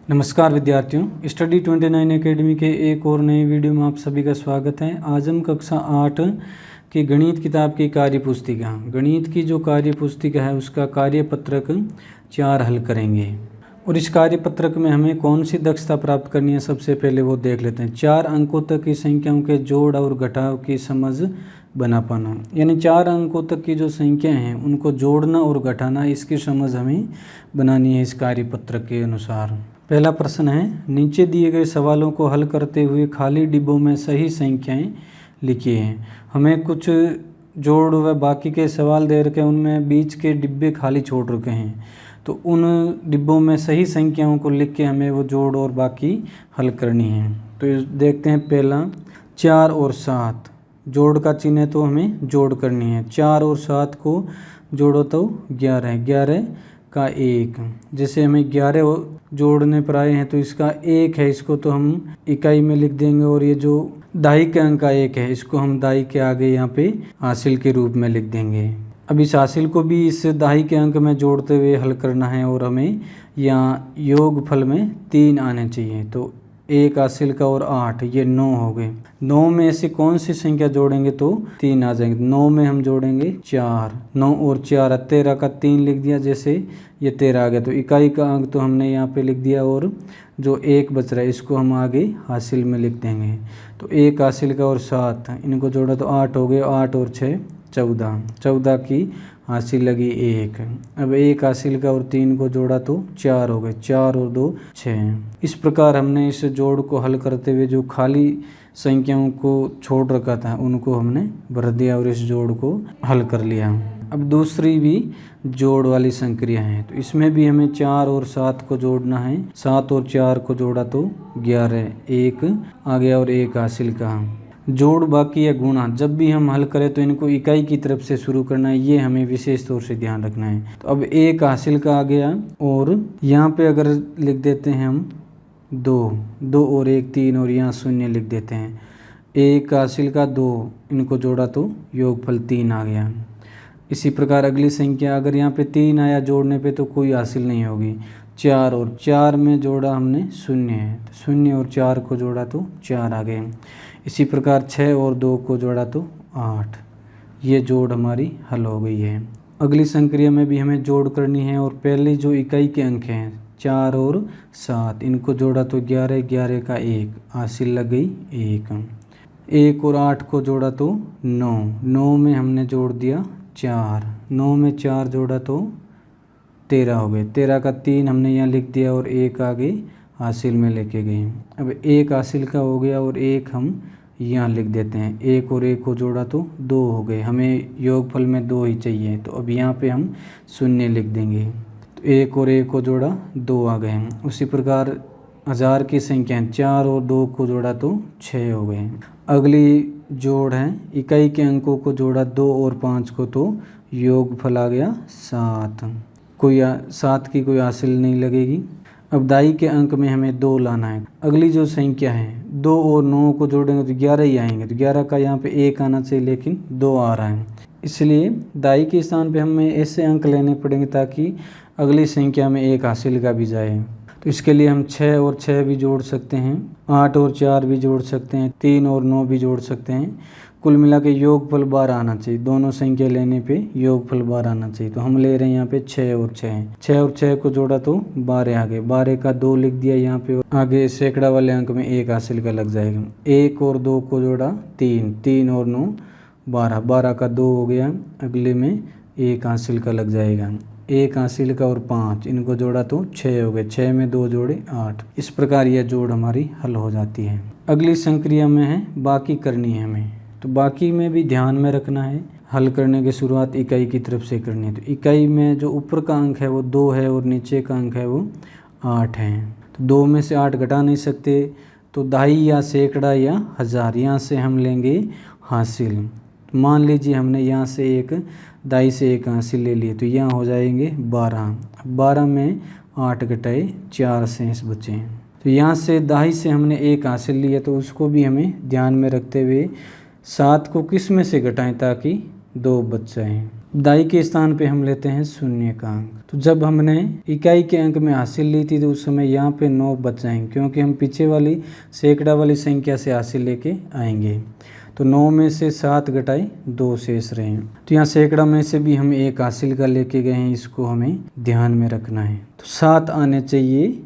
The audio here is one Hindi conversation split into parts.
नमस्कार विद्यार्थियों, स्टडी 29 एकेडमी के एक और नए वीडियो में आप सभी का स्वागत है। आज हम कक्षा 8 की गणित किताब की कार्य पुस्तिका गणित की जो कार्य पुस्तिका है उसका कार्यपत्रक 4 हल करेंगे। और इस कार्यपत्रक में हमें कौन सी दक्षता प्राप्त करनी है सबसे पहले वो देख लेते हैं। 4 अंकों तक की संख्याओं के जोड़ और घटाव की समझ बना पाना, यानी 4 अंकों तक की जो संख्या हैं उनको जोड़ना और घटाना, इसकी समझ हमें बनानी है इस कार्यपत्रक के अनुसार। पहला प्रश्न है, नीचे दिए गए सवालों को हल करते हुए खाली डिब्बों में सही संख्याएं लिखिए। हमें कुछ जोड़ व बाकी के सवाल दे रखे हैं, उनमें बीच के डिब्बे खाली छोड़ रखे हैं, तो उन डिब्बों में सही संख्याओं को लिख के हमें वो जोड़ और बाकी हल करनी है। तो देखते हैं, पहला 4 और 7, जोड़ का चिन्ह है तो हमें जोड़ करनी है। 4 और 7 को जोड़ो तो 11, 11 का 1, जैसे हमें 11 जोड़ने पर आए हैं तो इसका 1 है, इसको तो हम इकाई में लिख देंगे। और ये जो दाई के अंक का 1 है, इसको हम दाई के आगे यहाँ पे हासिल के रूप में लिख देंगे। अब इस हासिल को भी इस दाई के अंक में जोड़ते हुए हल करना है और हमें यहाँ योगफल में 3 आने चाहिए। तो 1 हासिल का और 8, ये 9 हो गए। 9 में ऐसी कौन सी संख्या जोड़ेंगे तो 3 आ जाएंगे। 9 में हम जोड़ेंगे 4, 9 और 4, 13 का 3 लिख दिया, जैसे ये 13 आ गया। तो इकाई का अंक तो हमने यहाँ पे लिख दिया और जो 1 बच रहा है इसको हम आगे हासिल में लिख देंगे। तो 1 हासिल का और 7, इनको जोड़ा तो 8 हो गए। 8 और 6 14, 14 की हासिल लगी 1। अब 1 हासिल का और 3 को जोड़ा तो 4 हो गए। 4 और 2 6। इस प्रकार हमने इस जोड़ को हल करते हुए जो खाली संख्याओं को छोड़ रखा था उनको हमने भर दिया और इस जोड़ को हल कर लिया। अब दूसरी भी जोड़ वाली संक्रिया है, तो इसमें भी हमें 4 और 7 को जोड़ना है। 7 और 4 को जोड़ा तो 11, 1 आ गया और 1 हासिल का। जोड़ बाकी या गुणा जब भी हम हल करें तो इनको इकाई की तरफ से शुरू करना है, ये हमें विशेष तौर से ध्यान रखना है। तो अब 1 हासिल का आ गया और यहाँ पे अगर लिख देते हैं हम 2 और 1 3 और यहाँ 0 लिख देते हैं। 1 हासिल का 2, इनको जोड़ा तो योगफल 3 आ गया। इसी प्रकार अगली संख्या, अगर यहाँ पे 3 आया जोड़ने पे तो कोई हासिल नहीं होगी। 4 और 4 में जोड़ा हमने 0 है, तो 0 और 4 को जोड़ा तो 4 आ गए। इसी प्रकार 6 और 2 को जोड़ा तो 8, ये जोड़ हमारी हल हो गई है। अगली संक्रिया में भी हमें जोड़ करनी है और पहले जो इकाई के अंक हैं 4 और 7, इनको जोड़ा तो 11, 11 का 1, हासिल लग गई 1। 1 और 8 को जोड़ा तो 9, 9 में हमने जोड़ दिया 4, 9 में 4 जोड़ा तो 13 हो गए। 13 का 3 हमने यहाँ लिख दिया और 1 आगे हासिल में लेके गए। अब 1 हासिल का हो गया और 1 हम यहाँ लिख देते हैं। 1 और 1 को जोड़ा तो 2 हो गए। हमें योगफल में 2 ही चाहिए, तो अब यहाँ पे हम 0 लिख देंगे। तो 1 और 1 को जोड़ा 2 आ गए। उसी प्रकार 1000 की संख्या 4 और 2 को जोड़ा तो 6 हो गए। अगली जोड़ है, इकाई के अंकों को जोड़ा 2 और 5 को तो योगफल आ गया 7। 7 की कोई हासिल नहीं लगेगी। अब दाई के अंक में हमें 2 लाना है। अगली जो संख्या है 2 और 9 को जोड़ेंगे तो 11 ही आएंगे। तो 11 का यहाँ पे 1 आना चाहिए, लेकिन 2 आ रहा है। इसलिए दाई के स्थान पे हमें ऐसे अंक लेने पड़ेंगे ताकि अगली संख्या में 1 हासिल का भी जाए। तो इसके लिए हम 6 और 6 भी जोड़ सकते हैं, 8 और 4 भी जोड़ सकते हैं, 3 और 9 भी जोड़ सकते हैं। कुल मिला के योगफल 12 आना चाहिए। दोनों संख्या लेने पे योगफल 12 आना चाहिए। तो हम ले रहे हैं यहाँ पे 6 और 6। 6 और 6 को जोड़ा तो 12 आ गए। 12 का 2 लिख दिया यहाँ पे, आगे सैकड़ा वाले अंक में 1 हासिल का लग जाएगा। 1 और 2 को जोड़ा 3, 3 और 9 12, 12 का 2 हो गया। अगले में 1 हासिल का लग जाएगा। 1 हासिल का और 5, इनको जोड़ा तो 6 हो गए। 6 में 2 जोड़े 8। इस प्रकार यह जोड़ हमारी हल हो जाती है। अगली संक्रिया में है बाकी करनी है हमें, तो बाकी में भी ध्यान में रखना है। हल करने की शुरुआत इकाई की तरफ से करनी है। तो इकाई में जो ऊपर का अंक है वो 2 है और नीचे का अंक है वो 8 है। तो 2 में से 8 घटा नहीं सकते, तो दाई या सैकड़ा या 1000, यहाँ से हम लेंगे हासिल। मान लीजिए हमने यहाँ से एक दाई से 1 हासिल ले लिए, तो यहाँ हो जाएंगे 12। 12 में 8 घटाए 4 शेष बचे। तो यहाँ से दाई से हमने 1 हासिल लिया, तो उसको भी हमें ध्यान में रखते हुए 7 को किस में से घटाएं ताकि 2 बच जाएँ। दाई के स्थान पे हम लेते हैं शून्य का अंक। तो जब हमने इकाई के अंक में हासिल ली थी तो उस समय यहाँ पे 9 बच जाएंगे, क्योंकि हम पीछे वाली सैकड़ा वाली संख्या से हासिल लेके आएंगे। तो 9 में से 7 घटाए 2 शेष रहे। तो यहाँ सैकड़ा में से भी हम 1 हासिल का लेके गए हैं, इसको हमें ध्यान में रखना है। तो 7 आने चाहिए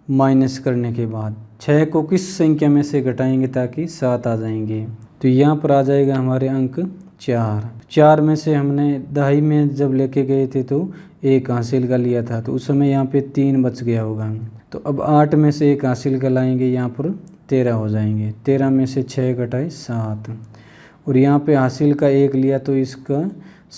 माइनस करने के बाद। 6 को किस संख्या में से घटाएंगे ताकि 7 आ जाएंगे? तो यहाँ पर आ जाएगा हमारे अंक 4। 4 में से हमने दहाई में जब लेके गए थे तो 1 हासिल का लिया था, तो उस समय यहाँ पे 3 बच गया होगा। तो अब 8 में से 1 हासिल का लाएंगे, यहाँ पर 13 हो जाएंगे। 13 में से 6 घटाए 7, और यहाँ पे हासिल का 1 लिया तो इसका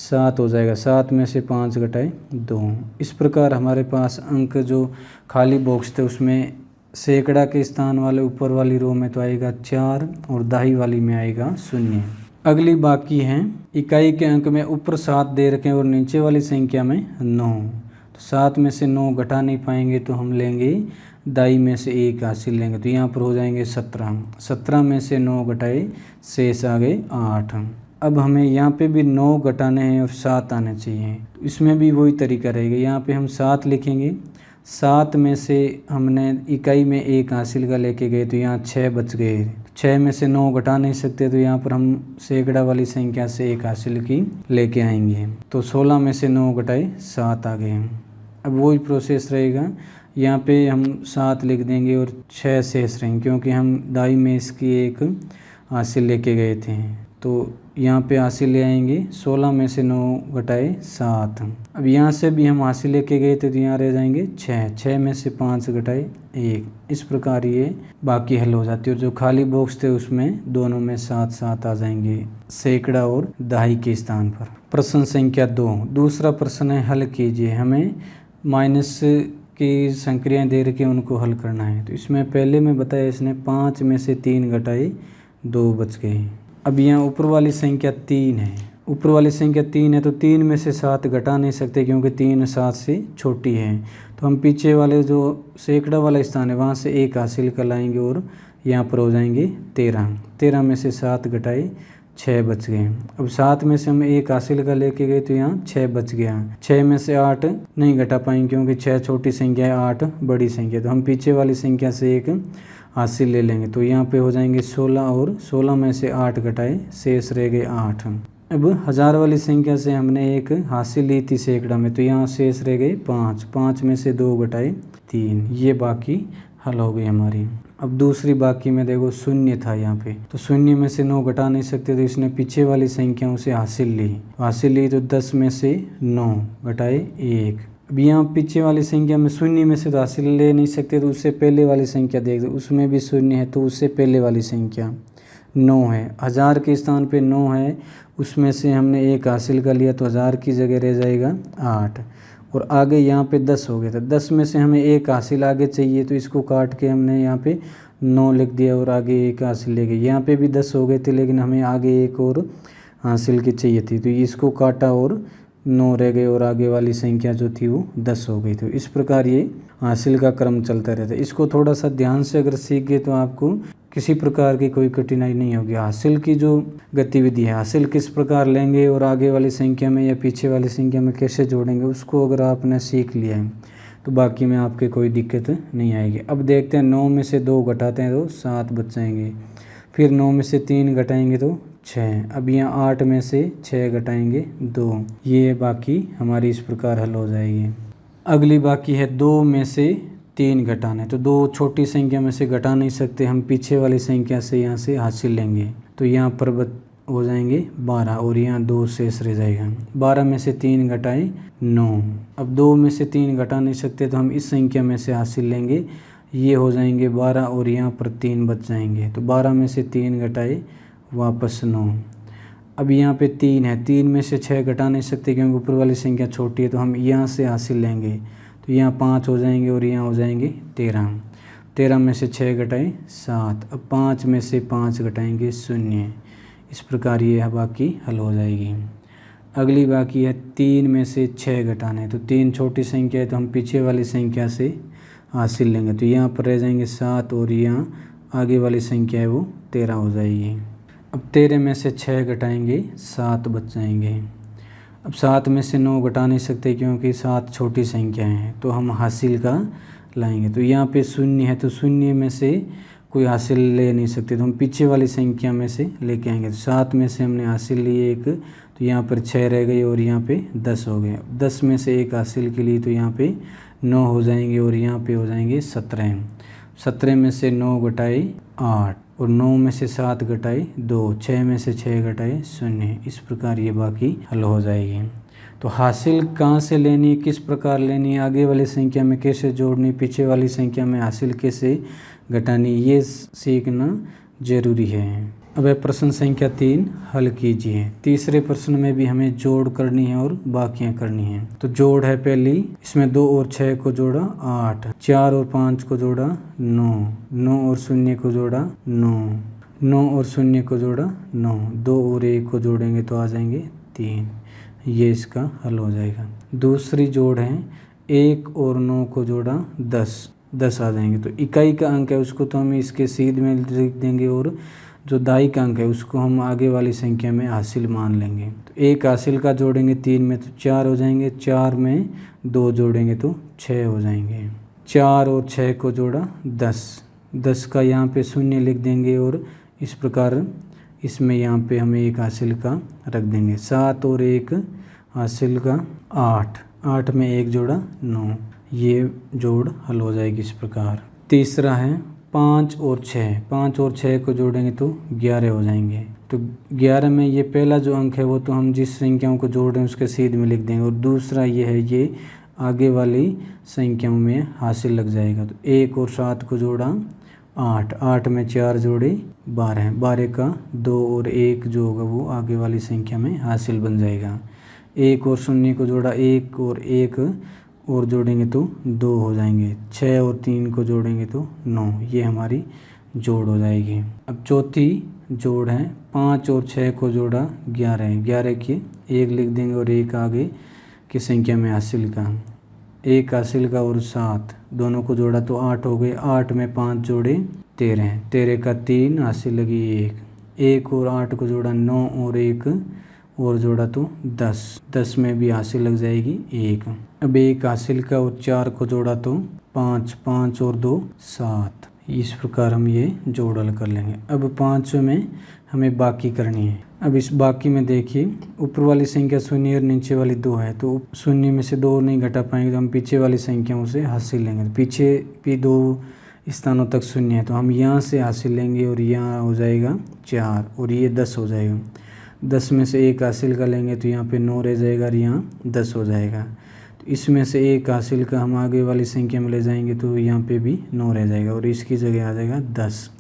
7 हो जाएगा। 7 में से 5 घटाए 2। इस प्रकार हमारे पास अंक जो खाली बॉक्स थे उसमें सैकड़ा के स्थान वाले ऊपर वाली रो में तो आएगा 4 और दाई वाली में आएगा 0। अगली बाकी है इकाई के अंक में ऊपर 7 दे रखे और नीचे वाली संख्या में 9। तो 7 में से 9 घटा नहीं पाएंगे तो हम लेंगे दाई में से 1 हासिल लेंगे, तो यहाँ पर हो जाएंगे 17। 17 में से 9 घटाए शेष आ गए 8। अब हमें यहाँ पे भी 9 घटाने हैं और 7 आने चाहिए। तो इसमें भी वही तरीका रहेगा। यहाँ पे हम 7 लिखेंगे। 7 में से हमने इकाई में 1 हासिल का लेके गए तो यहाँ 6 बच गए। 6 में से 9 घटा नहीं सकते तो यहाँ पर हम सैकड़ा वाली संख्या से 1 हासिल की लेके आएंगे। तो 16 में से 9 घटाए 7 आ गए। अब वही प्रोसेस रहेगा। यहाँ पे हम 7 लिख देंगे और 6 शेष रहेंगे, क्योंकि हम दाई में इसकी 1 हासिल लेके गए थे। तो यहाँ पे हासिल ले आएंगे। 16 में से 9 घटाए 7। अब यहाँ से भी हम हासिल लेके गए थे तो यहाँ रह जाएंगे 6। 6 में से 5 घटाए 1। इस प्रकार ये बाकी हल हो जाती है। और जो खाली बॉक्स थे उसमें दोनों में 7 आ जाएंगे, सैकड़ा और दहाई के स्थान पर। प्रश्न संख्या 2। दूसरा प्रश्न है, हल कीजिए। हमें माइनस की संक्रियाएँ दे रखी उनको हल करना है। तो इसमें पहले में बताया इसने 5 में से 3 घटाए 2 बच गए। अब यहाँ ऊपर वाली संख्या 3 है। ऊपर वाली संख्या 3 है तो 3 में से 7 घटा नहीं सकते, क्योंकि 3 7 से छोटी है। तो हम पीछे वाले जो सैकड़ा वाला स्थान है वहाँ से 1 हासिल कर लाएंगे और यहाँ पर हो जाएंगे 13। 13 में से 7 घटाए 6 बच गए। अब 7 में से हम 1 हासिल का लेके गए तो यहाँ 6 बच गया। 6 में से 8 नहीं घटा पाएंगे, क्योंकि 6 छोटी संख्या है, 8 बड़ी संख्या। तो हम पीछे वाली संख्या से 1 हासिल ले लेंगे। तो यहाँ पे हो जाएंगे 16 और 16 में से 8 घटाए शेष रह गए 8। अब 1000 वाली संख्या से हमने 1 हासिल ली थी सैकड़ा में, तो यहाँ शेष रह गए 5। 5 में से 2 घटाए 3। ये बाकी हल हो गई हमारी। अब दूसरी बाकी में देखो 0 था यहाँ पे, तो 0 में से 9 घटा नहीं सकते तो इसने पीछे वाली संख्याओं से हासिल ली तो 10 में से 9 घटाए 1। अब यहाँ पीछे वाली संख्या में 0 में से तो हासिल ले नहीं सकते, तो उससे पहले वाली संख्या देख दो, उसमें भी 0 है तो उससे पहले वाली संख्या 9 है। 1000 के स्थान पे 9 है, उसमें से हमने 1 हासिल कर लिया तो 1000 की जगह रह जाएगा 8। और आगे यहाँ पे 10 हो गया था। 10 में से हमें 1 हासिल आगे चाहिए, तो इसको काट के हमने यहाँ पे 9 लिख दिया और आगे 1 हासिल ले गए। यहाँ पे भी 10 हो गए थे, लेकिन हमें आगे 1 और हासिल की चाहिए थी, तो इसको काटा और 9 रह गए और आगे वाली संख्या जो थी वो 10 हो गई। तो इस प्रकार ये हासिल का क्रम चलता रहता है। इसको थोड़ा सा ध्यान से अगर सीख गए तो आपको किसी प्रकार की कोई कठिनाई नहीं होगी। हासिल की जो गतिविधि है, हासिल किस प्रकार लेंगे और आगे वाली संख्या में या पीछे वाली संख्या में कैसे जोड़ेंगे, उसको अगर आपने सीख लिया है तो बाकी में आपके कोई दिक्कत नहीं आएगी। अब देखते हैं 9 में से 2 घटाते हैं तो 7 बच जाएंगे। फिर 9 में से 3 घटाएंगे तो 6। अब यहाँ 8 में से 6 घटाएंगे 2। ये बाकी हमारी इस प्रकार हल हो जाएगी। अगली बाकी है 2 में से 3 घटाने। तो 2 छोटी संख्या में से घटा नहीं सकते, हम पीछे वाली संख्या से यहाँ से हासिल लेंगे। तो यहाँ पर हो जाएंगे 12 और यहाँ 2 शेष रह जाएगा। 12 में से 3 घटाए 9। अब 2 में से 3 घटा नहीं सकते तो हम इस संख्या में से हासिल लेंगे, ये हो जाएंगे 12 और यहाँ पर 3 बच जाएंगे। तो 12 में से 3 घटाए वापस 9। अब यहाँ पे 3 है, 3 में से 6 घटा नहीं सकते क्योंकि ऊपर वाली संख्या छोटी है, तो हम यहाँ से हासिल लेंगे। तो यहाँ 5 हो जाएंगे और यहाँ हो जाएंगे 13। 13 में से 6 घटाए 7। अब 5 में से 5 घटाएंगे 0। इस प्रकार ये बाकी हल हो जाएगी। अगली बाकी है 3 में से 6 घटाने। तो 3 छोटी संख्या है तो हम पीछे वाली संख्या से हासिल लेंगे। तो यहाँ पर रह जाएंगे 7 और यहाँ आगे वाली संख्या है वो 13 हो जाएगी। अब 13 में से 6 घटाएंगे 7 बच जाएंगे। अब 7 में से 9 घटा नहीं सकते क्योंकि 7 छोटी संख्या हैं, तो हम हासिल का लाएंगे। तो यहाँ पे शून्य है तो शून्य में से कोई हासिल ले नहीं सकते, तो हम पीछे वाली संख्या में से लेके आएंगे। तो 7 में से हमने हासिल लिए एक, तो यहाँ पर 6 रह गई और यहाँ पे 10 हो गए। 10 में से एक हासिल के लिए तो यहाँ पे 9 हो जाएंगे और यहाँ पे हो जाएंगे 17। 17 में से 9 घटाए 8 और 9 में से 7 घटाए 2, 6 में से 6 घटाए 0। इस प्रकार ये बाकी हल हो जाएगी। तो हासिल कहाँ से लेनी, किस प्रकार लेनी, आगे वाली संख्या में कैसे जोड़नी, पीछे वाली संख्या में हासिल कैसे घटानी, ये सीखना जरूरी है। अब प्रश्न संख्या 3 हल कीजिए। तीसरे प्रश्न में भी हमें जोड़ करनी है और बाकियां करनी है। तो जोड़ है पहली, इसमें 2 और 6 को जोड़ा 8, 4 और 5 को जोड़ा 9, 9 और 0 को जोड़ा 9, 9 और 0 को जोड़ा 9, 2 और 1 को जोड़ेंगे तो आ जाएंगे 3। ये इसका हल हो जाएगा। दूसरी जोड़ है 1 और 9 को जोड़ा 10, 10 आ जाएंगे। तो इकाई का अंक है उसको तो हम इसके सीध में लिख देंगे और जो दाई का अंक है उसको हम आगे वाली संख्या में हासिल मान लेंगे। तो एक हासिल का जोड़ेंगे 3 में तो 4 हो जाएंगे, 4 में 2 जोड़ेंगे तो 6 हो जाएंगे। 4 और 6 को जोड़ा 10, 10 का यहाँ पे 0 लिख देंगे और इस प्रकार इसमें यहाँ पे हमें एक हासिल का रख देंगे। 7 और 1 हासिल का 8, 8 में 1 जोड़ा 9। ये जोड़ हल हो जाएगी इस प्रकार। तीसरा है 5 और 6, 5 और 6 को जोड़ेंगे तो 11 हो जाएंगे। तो 11 में ये पहला जो अंक है वो तो हम जिस संख्याओं को जोड़ रहे हैं उसके सीध में लिख देंगे और दूसरा ये है ये आगे वाली संख्याओं में हासिल लग जाएगा। तो 1 और 7 को जोड़ा 8, 8 में 4 जोड़े 12, 12 का 2 और 1 जो होगा वो आगे वाली संख्या में हासिल बन जाएगा। 1 और 0 को जोड़ा 1 और 1 और जोड़ेंगे तो 2 हो जाएंगे। 6 और 3 को जोड़ेंगे तो 9। ये हमारी जोड़ हो जाएगी। अब चौथी जोड़ है 5 और 6 को जोड़ा 11, 11 की 1 लिख देंगे और 1 आगे की संख्या में हासिल का, 1 हासिल का और 7 दोनों को जोड़ा तो 8 हो गए। 8 में 5 जोड़े 13, 13 का 3 हासिल लगी 1, 1 और 8 को जोड़ा 9 और 1 और जोड़ा तो 10, 10 में भी हासिल लग जाएगी 1। अब 1 हासिल का और 4 को जोड़ा तो 5, 5 और 2 7। इस प्रकार हम ये जोड़ हल कर लेंगे। अब 5 में हमें बाकी करनी है। अब इस बाकी में देखिए ऊपर वाली संख्या 0 और नीचे वाली 2 है, तो 0 में से 2 नहीं घटा पाएंगे तो हम पीछे वाली संख्याओं से हासिल लेंगे। तो पीछे भी 2 स्थानों तक 0 है तो हम यहाँ से हासिल लेंगे और यहाँ हो जाएगा 4 और ये 10 हो जाएगा। 10 में से 1 हासिल का लेंगे तो यहाँ पे 9 रह जाएगा और यहाँ 10 हो जाएगा। तो इसमें से 1 हासिल का हम आगे वाली संख्या में ले जाएंगे तो यहाँ पे भी 9 रह जाएगा और इसकी जगह आ जाएगा 10।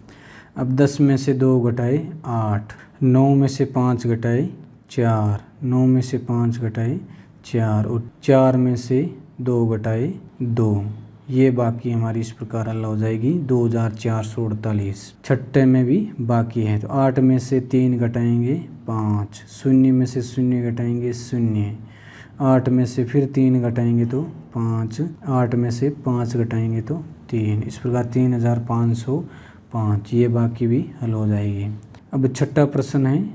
अब 10 में से 2 घटाए 8, 9 में से 5 घटाए 4, 9 में से 5 घटाए 4 और 4 में से 2 घटाए 2। ये बाकी हमारी इस प्रकार हल हो जाएगी 2448। छठे में भी बाकी है तो 8 में से 3 घटाएंगे 5, 0 में से 0 घटाएंगे 0, 8 में से फिर 3 घटाएंगे तो 5, 8 में से 5 घटाएंगे तो 3। इस प्रकार 3505। ये बाकी भी हल हो जाएगी। अब छठा प्रश्न है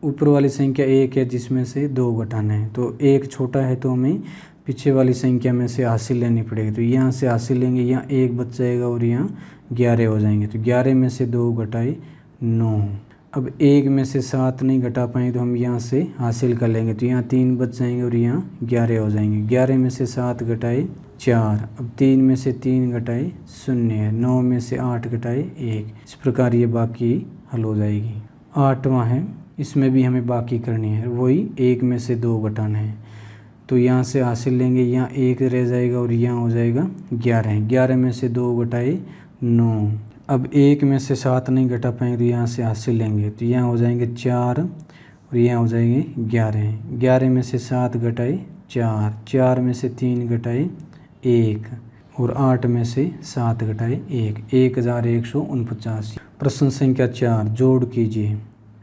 ऊपर वाली संख्या 1 है जिसमें से 2 घटाना है। तो 1 छोटा है तो हमें पीछे वाली संख्या में से हासिल लेनी पड़ेगी। तो यहाँ से हासिल लेंगे, यहाँ 1 बच जाएगा और यहाँ 11 हो जाएंगे। तो 11 में से 2 घटाए 9। अब 1 में से 7 नहीं घटा पाएंगे तो हम यहाँ से हासिल कर लेंगे। तो यहाँ 3 बच जाएंगे और यहाँ 11 हो जाएंगे। 11 में से 7 घटाए 4, अब 3 में से 3 घटाए 0, 9 में से 8 घटाए 1। इस प्रकार ये बाकी हल हो जाएगी। 8वां है, इसमें भी हमें बाकी करनी है, वही 1 में से 2 घटाना है। तो यहाँ से हासिल लेंगे, यहाँ 1 रह जाएगा और यहाँ हो जाएगा 11। 11 में से 2 घटाए 9। अब 1 में से 7 नहीं घटा पाएंगे तो यहाँ से हासिल लेंगे। तो यहाँ हो जाएंगे 4 और यहाँ हो जाएंगे 11। 11 में से 7 घटाए 4, 4 में से 3 घटाए 1 और 8 में से 7 घटाए 1, 1149। प्रश्न संख्या 4 जोड़ कीजिए।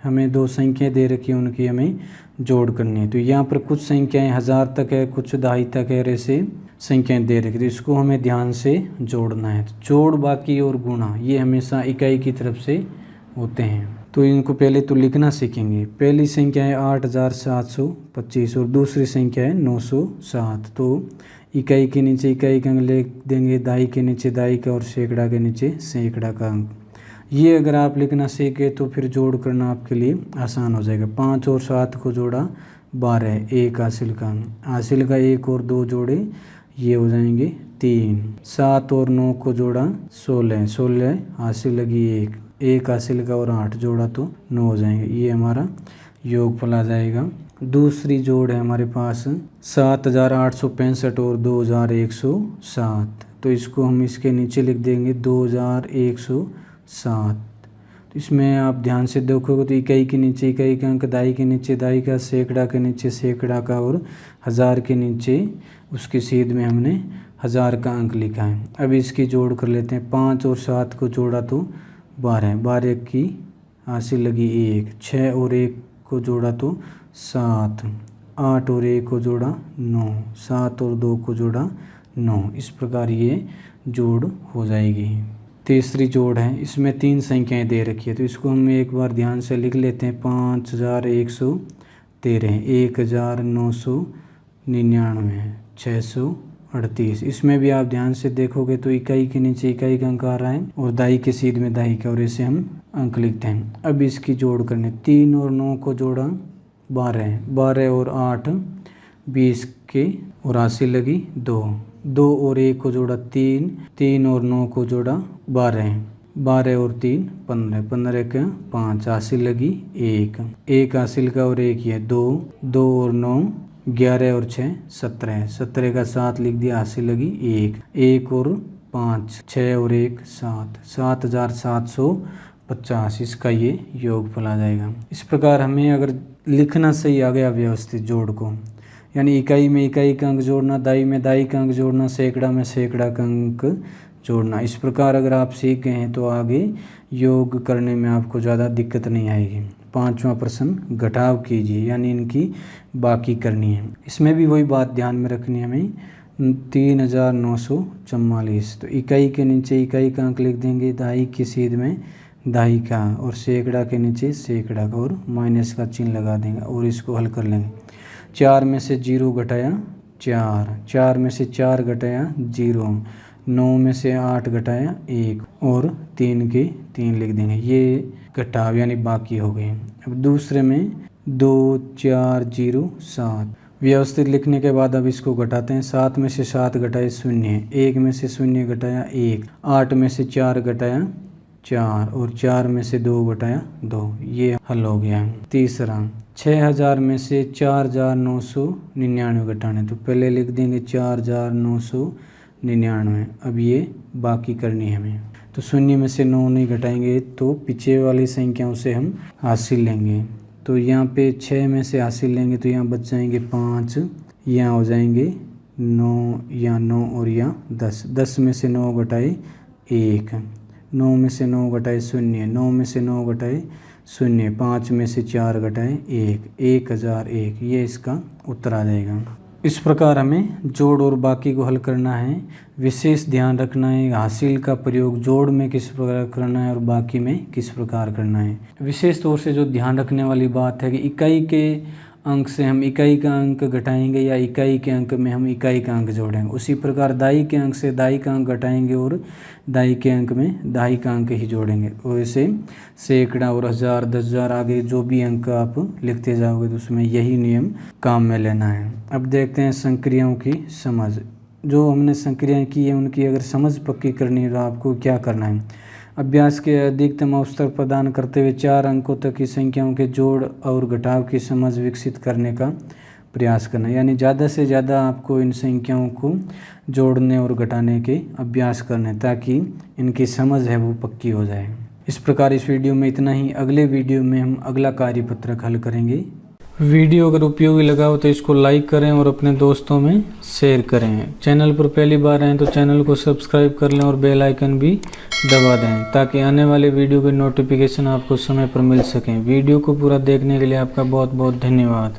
हमें 2 संख्याएं दे रखी हैं, उनकी हमें जोड़ करनी है। तो यहाँ पर कुछ संख्याएं 1000 तक है, कुछ 2,500 तक है, ऐसे संख्याएं दे रखी, तो इसको हमें ध्यान से जोड़ना है। तो जोड़, बाकी और गुणा ये हमेशा इकाई की तरफ से होते हैं। तो इनको पहले तो लिखना सीखेंगे। पहली संख्या है 8725 और दूसरी संख्या है 907। तो इकाई के नीचे इकाई का अंक लिख देंगे, दहाई के नीचे दहाई का और सैकड़ा के नीचे सैकड़ा का अंक। ये अगर आप लिखना सीखे तो फिर जोड़ करना आपके लिए आसान हो जाएगा। 5 और 7 को जोड़ा 12, 1 हासिल का 1 और 2 जोड़े ये हो जाएंगे 3। 7 और 9 को जोड़ा 16 हासिल लगी 1 हासिल का और 8 जोड़ा तो 9 हो जाएंगे। ये हमारा योगफल आ जाएगा। दूसरी जोड़ है हमारे पास 7865 और 2107। तो इसको हम इसके नीचे लिख देंगे 2107। तो इसमें आप ध्यान से देखोगे तो इकाई के नीचे इकाई का अंक, दहाई के नीचे दहाई का, सैकड़ा के नीचे सैकड़ा का और हज़ार के नीचे उसकी सीध में हमने 1000 का अंक लिखा है। अब इसकी जोड़ कर लेते हैं। 5 और 7 को जोड़ा तो 12 की हासिल लगी 1। 6 और 1 को जोड़ा तो 7। 8 और 1 को जोड़ा 9। 7 और 2 को जोड़ा 9। इस प्रकार ये जोड़ हो जाएगी। तीसरी जोड़ है, इसमें 3 संख्याएं दे रखी है तो इसको हम एक बार ध्यान से लिख लेते हैं। 5113, 1999, 638। इसमें भी आप ध्यान से देखोगे तो इकाई के नीचे इकाई का अंक आ रहा है और दहाई के सीध में दहाई का और ऐसे हम अंक लिखते हैं। अब इसकी जोड़ करने 3 और 9 को जोड़ा 12 और 8 20 के और हासिल लगी 2 और 1 को जोड़ा 3 और 9 को जोड़ा 12 और 3 15 के 5 हासिल लगी 1 हासिल का और 1 ये 2 और 9 11 और 6 17 का 7 लिख दिया, हासिल लगी 1 और 5 6 और 1 7 7750। इसका ये योगफल आ जाएगा। इस प्रकार हमें अगर लिखना सही आ गया व्यवस्थित जोड़ को, यानी इकाई में इकाई का अंक जोड़ना, दहाई में दहाई का अंक जोड़ना, सैकड़ा में सैकड़ा का अंक जोड़ना, इस प्रकार अगर आप सीख गए हैं तो आगे योग करने में आपको ज़्यादा दिक्कत नहीं आएगी। 5वां प्रश्न, घटाव कीजिए, यानी इनकी बाकी करनी है। इसमें भी वही बात ध्यान में रखनी है हमें। 3944, तो इकाई के नीचे इकाई का अंक लिख देंगे, दहाई की सीध में दहाई का और सैकड़ा के नीचे सैकड़ा का और माइनस का चिन्ह लगा देंगे और इसको हल कर लेंगे। 4 में से 0 घटाया 4 में से 4 घटाया 0, 9 में से 8 घटाया 1 और 3 के 3 लिख देंगे। ये घटाव यानी बाकी हो गए। अब दूसरे में 2 4 0 7 व्यवस्थित लिखने के बाद अब इसको घटाते हैं। 7 में से 7 घटाए 0, 1 में से 0 घटाया 1, 8 में से 4 घटाया 4 और 4 में से 2 घटाया 2। ये हल हो गया। तीसरा, 6000 में से 4999 घटाने, तो पहले लिख देंगे 4999। अब ये बाकी करनी है हमें, तो 0 में से 9 नहीं घटाएंगे तो पीछे वाली संख्याओं से हम हासिल लेंगे। तो यहाँ पे 6 में से हासिल लेंगे तो यहाँ बच जाएंगे 5, यहाँ हो जाएंगे 9, यहाँ 9 और यहाँ 10। 10 में से 9 घटाए 1, 9 में से 9 घटाए 0, 9 में से 9 घटाए 0, 5 में से 4 घटाए 1, 1001। ये इसका उत्तर आ जाएगा। इस प्रकार हमें जोड़ और बाकी को हल करना है। विशेष ध्यान रखना है हासिल का प्रयोग जोड़ में किस प्रकार करना है और बाकी में किस प्रकार करना है। विशेष तौर से जो ध्यान रखने वाली बात है कि इकाई के अंक से हम इकाई का अंक घटाएंगे या इकाई के अंक में हम इकाई का अंक जोड़ेंगे। उसी प्रकार दाई के अंक से दाई का अंक घटाएंगे और दाई के अंक में दाई का अंक ही जोड़ेंगे। और ऐसे सैकड़ा और 1000 10,000 आगे जो भी अंक आप लिखते जाओगे तो उसमें यही नियम काम में लेना है। अब देखते हैं संक्रियाओं की समझ। जो हमने संक्रियाएँ की है उनकी अगर समझ पक्की करनी है तो आपको क्या करना है। अभ्यास के अधिकतम अवसर प्रदान करते हुए 4 अंकों तक की संख्याओं के जोड़ और घटाव की समझ विकसित करने का प्रयास करना, यानी ज़्यादा से ज़्यादा आपको इन संख्याओं को जोड़ने और घटाने के अभ्यास करने ताकि इनकी समझ है वो पक्की हो जाए। इस प्रकार इस वीडियो में इतना ही। अगले वीडियो में हम अगला कार्यपत्रक हल करेंगे। वीडियो अगर उपयोगी लगा हो तो इसको लाइक करें और अपने दोस्तों में शेयर करें। चैनल पर पहली बार आएँ तो चैनल को सब्सक्राइब कर लें और बेल आइकन भी दबा दें ताकि आने वाले वीडियो के नोटिफिकेशन आपको समय पर मिल सकें। वीडियो को पूरा देखने के लिए आपका बहुत बहुत धन्यवाद।